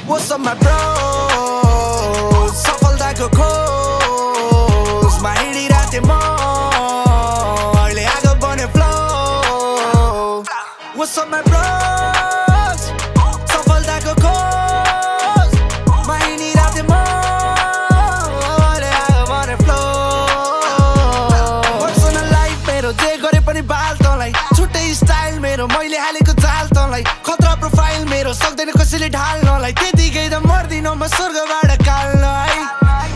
What's up my bros? सफलताको खोजमा हिँडिरहेथे म अहिले आगो बन्यो flow What's up my bros? सफलताको खोजमा हिँडिरहेथे म अहिले आगो बन्यो flow Personal life मेरो जे गरे पनि बाल तँलाई छुट्टै स्टाइल मेरो मैले हालेको चाल तँलाई खतरा प्रोफाइल मेरो सक्दैन कसैले ढाल्नलाई त्यतिकै त मर्दिन म स्वर्गबाट काल्न है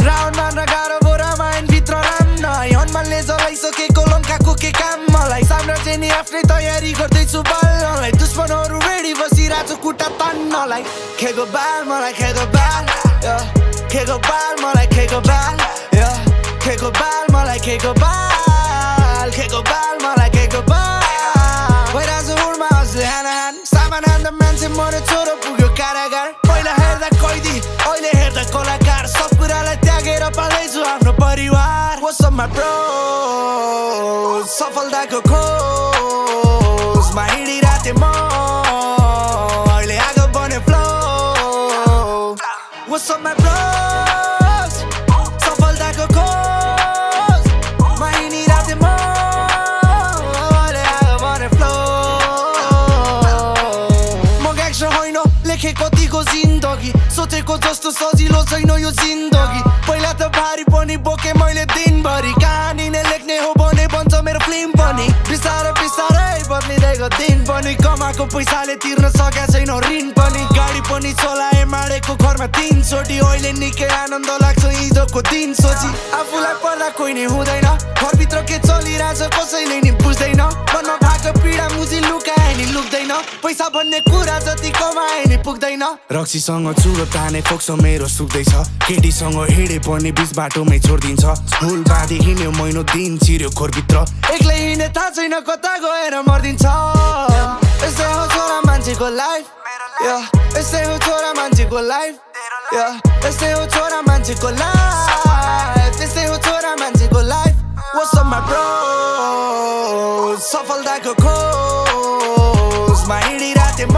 राउन्डमा नगाह्रो भो रामायण भित्र राम है हनुमानले जलाइसकेको लङ्काको के काम मलाई साम्राज्य नि आफ्नै तयारी गर्दैछु बल्नलाई दुश्मनहरू रेडी बसिरहेको खुट्टा तान्नलाई खेको बाल मलाई खेको बाल खेको बाल मलाई खेको बाल खेको बाल मलाई खेको बाल खेको बाल मलाई खेको बाल भइरहेको उडमा हस्ले हान सामान हान्दा मान्छे मर्यो छोरो पुग्यो कारागार पहिला हेर्दा कैदी अहिले हेर्दा कलाकार सब कुरालाई त्यागेर पाल्दैछु आफ्नो परिवार What's up my bros? सफलताको खोजमा हिँडिरहेथे म अहिले आगो बन्यो flow What's up my bros? सफलताको खोजमा हिँडिरहेथे म अहिले आगो बन्यो flow म ग्याङ्स्टर होइन लेखे कतिको जिन्दगी सोचेको जस्तो सजिलो छैन यो जिन्दगी पहिला त भारी पनि बोके मैले दिनभरि कहानी नै लेख्ने हो भने बन्छ मेरो फिल्म पनि बिस्तारै बिस्तारै बदलिँदैको दिन पनि कमाएको पैसाले तिर्न सकेको छैन ऋण पनि गाडी पनि चलाए माडेको घरमा 3 चोटि अहिले निकै आनन्द लाग्छ हिजोको दिन सोची आफूलाई पर्दा कोही नै हुँदैन घरभित्र के चलिरहेछ कसैले नि बुझ्दैन मनमा भएको पीडा मुजी लुकाए नि लुक्दैन पैसा भन्ने कुरा जति कमाए नि पुग्दैन रक्सीसँग चुरो ताने फोक्सो मेरो सुक्दैछ केटीसँग हिँडे पनि बिच बाटोमै छोडिदिन्छ स्कुल बाँधी हिँड्यो महिनो दिन चिर्यो खोरभित्र एक्लै हिँड्ने थाहा छैन कता गएर मर्दिन्छ यस्तै हो छोरा मान्छेको लाइफ यस्तै हो छोरा मान्छेको लाइफ यस्तै हो छोरा मान्छेको लाइफ यस्तै हो छोरा मान्छेको life What's up my bros? सफलताको खोजमा हिँडिरहेथे म